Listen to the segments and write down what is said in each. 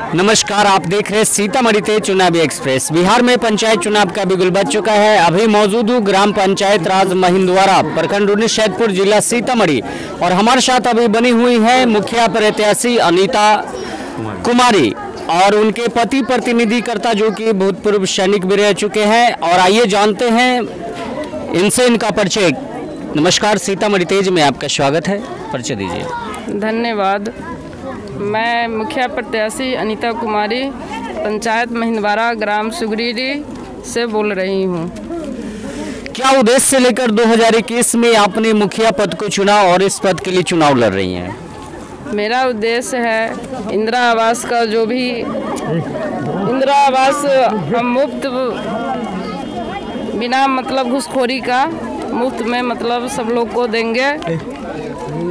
नमस्कार, आप देख रहे हैं सीतामढ़ी तेज चुनावी एक्सप्रेस। बिहार में पंचायत चुनाव का बिगुल बज चुका है। अभी मौजूद हूँ ग्राम पंचायत राज महिंदवारा, प्रखंड उन्नीस सैदपुर, जिला सीतामढ़ी। और हमारे साथ अभी बनी हुई है मुखिया प्रत्याशी अनीता कुमारी और उनके पति प्रतिनिधिकर्ता जो कि भूतपूर्व सैनिक भी रह चुके हैं। और आइए जानते हैं इनसे इनका परिचय। नमस्कार, सीतामढ़ी तेज में आपका स्वागत है, परिचय दीजिए। धन्यवाद। मैं मुखिया प्रत्याशी अनीता कुमारी, पंचायत महिंदवारा, ग्राम सुगरीरी से बोल रही हूँ। क्या उद्देश्य से लेकर 2021 में आपने मुखिया पद को चुना और इस पद के लिए चुनाव लड़ रही हैं? मेरा उद्देश्य है इंदिरा आवास का, जो भी इंदिरा आवास हम मुफ्त, बिना मतलब घूसखोरी का, मुफ्त में मतलब सब लोग को देंगे।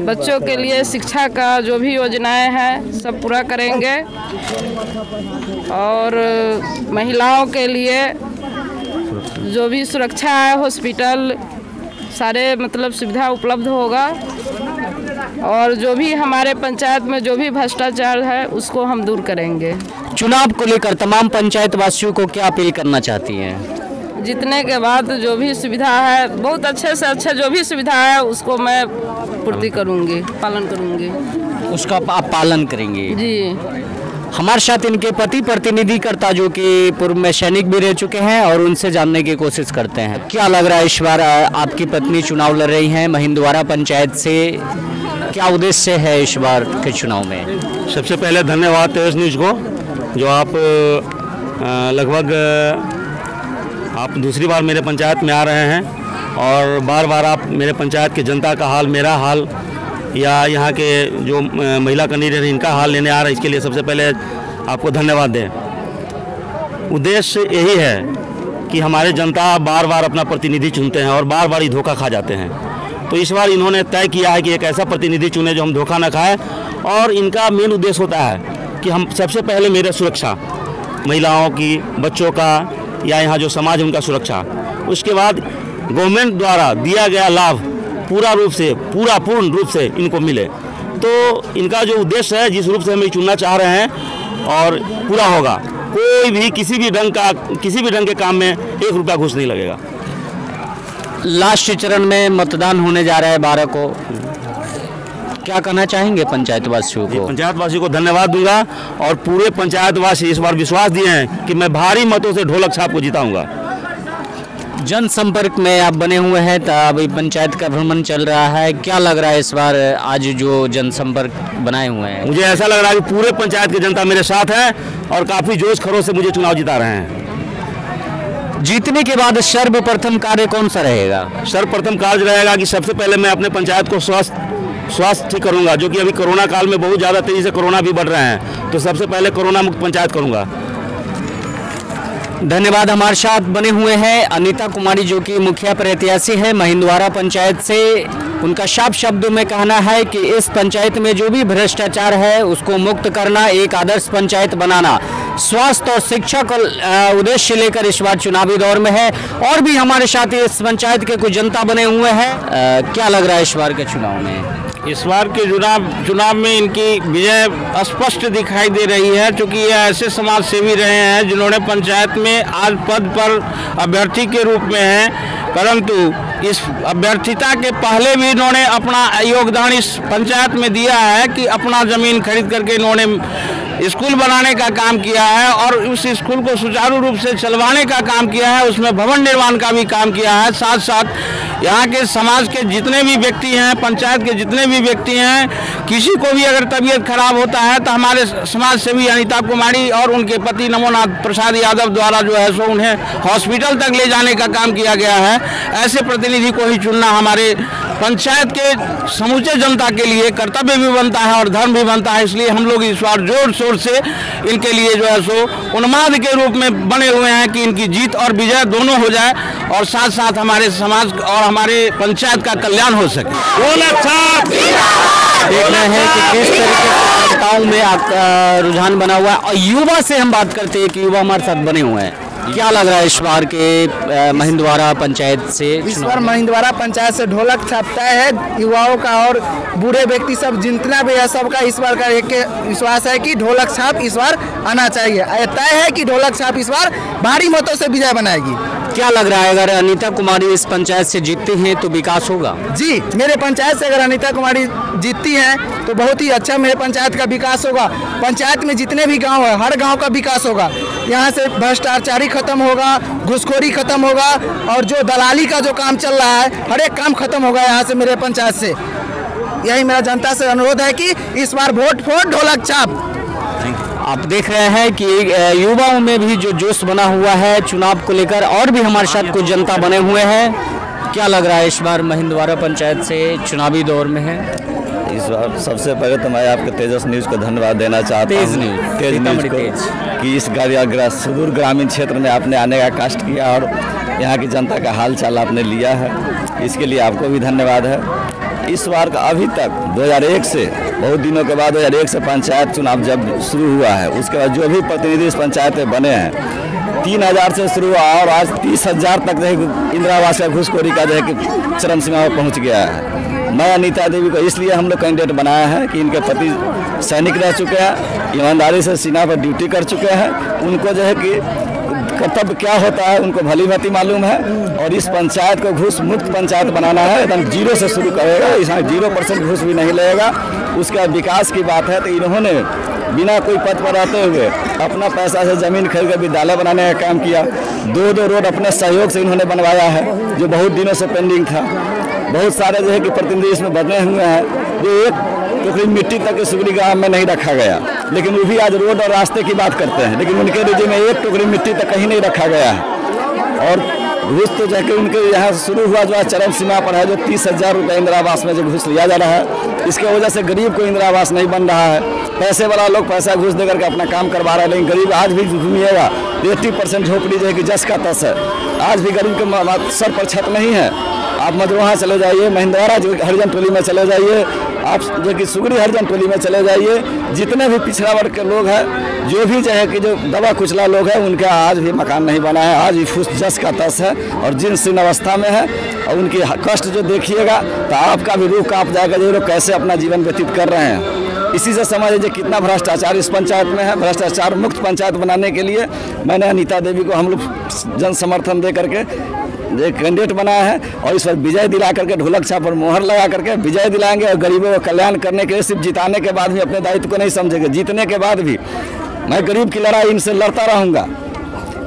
बच्चों के लिए शिक्षा का जो भी योजनाएं हैं सब पूरा करेंगे और महिलाओं के लिए जो भी सुरक्षा है, हॉस्पिटल, सारे मतलब सुविधा उपलब्ध होगा। और जो भी हमारे पंचायत में जो भी भ्रष्टाचार है उसको हम दूर करेंगे। चुनाव को लेकर तमाम पंचायत वासियों को क्या अपील करना चाहती हैं? जीतने के बाद जो भी सुविधा है, बहुत अच्छे से अच्छे जो भी सुविधा है उसको मैं पूर्ति करूंगी, पालन करूंगी। उसका आप पालन करेंगे जी। हमारे साथ इनके पति प्रतिनिधिकर्ता जो कि पूर्व में सैनिक भी रह चुके हैं और उनसे जानने की कोशिश करते हैं। क्या लग रहा है इस बार आपकी पत्नी चुनाव लड़ रही हैं महिंदवारा पंचायत से, क्या उद्देश्य है इस बार के चुनाव में? सबसे पहले धन्यवाद तेज न्यूज़ को, जो आप लगभग आप दूसरी बार मेरे पंचायत में आ रहे हैं और बार बार आप मेरे पंचायत के जनता का हाल, मेरा हाल या यहाँ के जो महिला कैंडिडेट हैं इनका हाल लेने आ रहे हैं। इसके लिए सबसे पहले आपको धन्यवाद दें। उद्देश्य यही है कि हमारे जनता बार बार अपना प्रतिनिधि चुनते हैं और बार बार ही धोखा खा जाते हैं। तो इस बार इन्होंने तय किया है कि एक ऐसा प्रतिनिधि चुने जो हम धोखा न खाएं। और इनका मेन उद्देश्य होता है कि हम सबसे पहले मेरे सुरक्षा, महिलाओं की, बच्चों का, या यहाँ जो समाज है उनका सुरक्षा, उसके बाद गवर्नमेंट द्वारा दिया गया लाभ पूर्ण रूप से इनको मिले। तो इनका जो उद्देश्य है, जिस रूप से हम चुनना चाह रहे हैं और पूरा होगा। कोई भी किसी भी ढंग के काम में 1 रुपया घूस नहीं लगेगा। लास्ट चरण में मतदान होने जा रहा है 12 को, क्या कहना चाहेंगे पंचायत वासियों को? पंचायत वासियों को धन्यवाद दूंगा और पूरे पंचायत वासी इस बार विश्वास दिए हैं कि मैं भारी मतों से ढोलक छाप को जिताऊंगा। जनसंपर्क में आप बने हुए हैं, तो अभी पंचायत का भ्रमण चल रहा है, क्या लग रहा है इस बार आज जो जनसंपर्क बनाए हुए हैं? मुझे ऐसा लग रहा है कि पूरे पंचायत की जनता मेरे साथ है और काफी जोश खरोश से मुझे चुनाव जिता रहे हैं। जीतने के बाद सर्वप्रथम कार्य कौन सा रहेगा? सर्वप्रथम कार्य रहेगा कि सबसे पहले मैं अपने पंचायत को स्वास्थ्य ठीक करूंगा, जो कि अभी कोरोना काल में बहुत ज़्यादा तेज़ी से कोरोना भी बढ़ रहे हैं। तो सबसे पहले कोरोना मुक्त पंचायत करूंगा। धन्यवाद। हमारे साथ बने हुए हैं अनीता कुमारी जो कि मुखिया प्रत्याशी है महिंदवारा पंचायत से। उनका साफ शब्दों में कहना है कि इस पंचायत में जो भी भ्रष्टाचार है उसको मुक्त करना, एक आदर्श पंचायत बनाना, स्वास्थ्य और शिक्षा का उद्देश्य लेकर इस बार चुनावी दौर में है। और भी हमारे साथ इस पंचायत के कुछ जनता बने हुए हैं। क्या लग रहा है इस बार के चुनाव में? इस बार के चुनाव में इनकी विजय स्पष्ट दिखाई दे रही है, क्योंकि ये ऐसे समाज सेवी रहे हैं जिन्होंने पंचायत में आज पद पर अभ्यर्थी के रूप में हैं, परंतु इस अभ्यर्थिता के पहले भी इन्होंने अपना योगदान इस पंचायत में दिया है कि अपना ज़मीन खरीद करके इन्होंने स्कूल बनाने का काम किया है और उस स्कूल को सुचारू रूप से चलवाने का काम किया है, उसमें भवन निर्माण का भी काम किया है। साथ साथ यहाँ के समाज के जितने भी व्यक्ति हैं, पंचायत के जितने भी व्यक्ति हैं, किसी को भी अगर तबीयत खराब होता है तो हमारे समाज सेवी अनीता कुमारी और उनके पति नमोनाथ प्रसाद यादव द्वारा जो है सो उन्हें हॉस्पिटल तक ले जाने का काम किया गया है। ऐसे प्रतिनिधि को ही चुनना हमारे पंचायत के समूचे जनता के लिए कर्तव्य भी बनता है और धर्म भी बनता है। इसलिए हम लोग इस बार जोर शोर से इनके लिए जो है सो उन्माद के रूप में बने हुए हैं कि इनकी जीत और विजय दोनों हो जाए और साथ साथ हमारे समाज और हमारे पंचायत का कल्याण हो सके। देखना है कि किस तरीके से नेताओं में रुझान बना हुआ है। और युवा से हम बात करते हैं कि युवा हमारे साथ बने हुए हैं। क्या लग रहा है इस बार के महिंदवारा पंचायत से? इस बार महिंदवारा पंचायत से ढोलक छापता है युवाओं का और बूढ़े व्यक्ति सब जितना भी है सबका इस बार का एक विश्वास है कि ढोलक छाप इस बार आना चाहिए। तय है कि ढोलक छाप इस बार भारी मतों से विजय बनाएगी। क्या लग रहा है अगर अनीता कुमारी इस पंचायत से जीतती हैं तो विकास होगा? जी, मेरे पंचायत से अगर अनीता कुमारी जीतती हैं तो बहुत ही अच्छा मेरे पंचायत का विकास होगा। पंचायत में जितने भी गांव है हर गांव का विकास होगा। यहाँ से भ्रष्टाचारी खत्म होगा, घुसखोरी खत्म होगा और जो दलाली का जो काम चल रहा है हर एक काम खत्म होगा यहाँ से मेरे पंचायत से। यही मेरा जनता से अनुरोध है कि इस बार वोट फॉर ढोलक छाप। आप देख रहे हैं कि युवाओं में भी जो जोश बना हुआ है चुनाव को लेकर, और भी हमारे साथ कुछ जनता बने हुए हैं। क्या लग रहा है इस बार महिंदवारा पंचायत से चुनावी दौर में है? इस बार सबसे पहले तो मैं आपके तेजस न्यूज़ को धन्यवाद देना चाहता हूँ। तेज न्यूज़ को कि इस सुदूर ग्रामीण क्षेत्र में आपने आने का कष्ट किया और यहाँ की जनता का हाल चाल आपने लिया है, इसके लिए आपको भी धन्यवाद है। इस बार का अभी तक 2001 से बहुत दिनों के बाद 2001 से पंचायत चुनाव जब शुरू हुआ है उसके बाद जो भी प्रतिनिधि इस पंचायत में बने हैं 3000 से शुरू हुआ और आज 30,000 तक जो है इंदिरा आवास का घुसखोरी का जो है कि चरम सीमा पर पहुँच गया है। मैं अनीता देवी को इसलिए हम लोग कैंडिडेट बनाया है कि इनके पति सैनिक रह चुके हैं, ईमानदारी से सीमा पर ड्यूटी कर चुके हैं, उनको जो है कि कर्तव्य क्या होता है उनको भली भांति मालूम है और इस पंचायत को घूस मुक्त पंचायत बनाना है। एकदम जीरो से शुरू करेगा, इसमें 0% घूस भी नहीं लगेगा। उसका विकास की बात है तो इन्होंने बिना कोई पद पर रहते हुए अपना पैसा से ज़मीन खरीद कर विद्यालय बनाने का काम किया। 2 रोड अपने सहयोग से इन्होंने बनवाया है जो बहुत दिनों से पेंडिंग था। बहुत सारे जो है कि प्रतिनिधि इसमें बने हुए हैं जो एक टोकरी मिट्टी तक के सुगरी गाँव में नहीं रखा गया, लेकिन वो भी आज रोड और रास्ते की बात करते हैं, लेकिन उनके रिजे में एक टोकरी मिट्टी तक कहीं नहीं रखा गया है। और घूस तो जाके उनके यहाँ शुरू हुआ जो चरम सीमा पर है, जो 30,000 रुपये इंदिरा आवास में जो घूस लिया जा रहा है, इसके वजह से गरीब को इंदिरा आवास नहीं बन रहा है। पैसे वाला लोग पैसा घूस देकर के अपना काम करवा रहे हैं, लेकिन गरीब आज भी घूमिएगा 80% झोपड़ी जो है कि जस का तस है। आज भी गरीब के सर पर छत नहीं है। आप मजरोहा चले जाइए, महिंदवारा जो हरिजन टोली में चले जाइए, आप जो कि सुगरी हरिजन टोली में चले जाइए, जितने भी पिछड़ा वर्ग के लोग हैं, जो भी चाहे कि जो दबा कुचला लोग हैं, उनका आज भी मकान नहीं बना है, आज भी फुस जस का तस है और जीर्ण शीर्ण अवस्था में है। और उनकी कष्ट जो देखिएगा तो आपका भी रूह कांप जाएगा, जो लोग कैसे अपना जीवन व्यतीत कर रहे हैं। इसी से समझ लीजिए कितना भ्रष्टाचार इस पंचायत में है। भ्रष्टाचार मुक्त पंचायत बनाने के लिए मैंने अनीता देवी को हम लोग जन समर्थन दे करके एक कैंडिडेट बनाया है और इस पर विजय दिला करके ढोलक छाप पर मोहर लगा करके विजय दिलाएंगे। और गरीबों का कल्याण करने के लिए सिर्फ जिताने के बाद भी अपने दायित्व को नहीं समझेंगे, जीतने के बाद भी मैं गरीब की लड़ाई इनसे लड़ता रहूँगा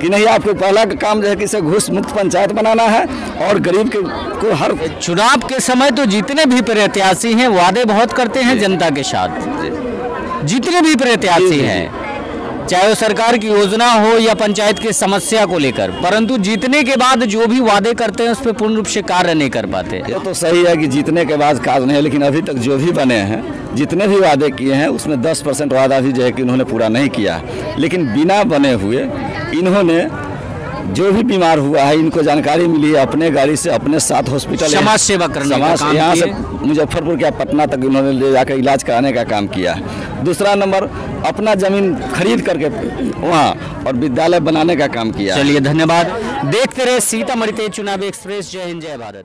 कि नहीं। आपको पहला काम जो है कि इसे घूस मुक्त पंचायत बनाना है और गरीब के को हर चुनाव के समय तो जितने भी प्रत्याशी हैं वादे बहुत करते हैं जनता के साथ, जितने भी प्रत्याशी हैं, चाहे वो सरकार की योजना हो या पंचायत की समस्या को लेकर, परंतु जीतने के बाद जो भी वादे करते हैं उस पर पूर्ण रूप से कार्य नहीं कर पाते। ये तो सही है कि जीतने के बाद कार्य नहीं है, लेकिन अभी तक जो भी बने हैं, जितने भी वादे किए हैं उसमें 10% वादा भी जो है कि उन्होंने पूरा नहीं किया। लेकिन बिना बने हुए इन्होंने जो भी बीमार हुआ है इनको जानकारी मिली है, अपने गाड़ी से अपने साथ हॉस्पिटल समाज सेवा करने का काम यहाँ से मुजफ्फरपुर या पटना तक इन्होंने ले जाकर इलाज कराने का काम किया है। दूसरा नंबर अपना जमीन खरीद करके वहाँ और विद्यालय बनाने का काम किया। चलिए धन्यवाद। देखते रहे सीतामढ़ी चुनावी एक्सप्रेस। जय हिंद, जय भारत।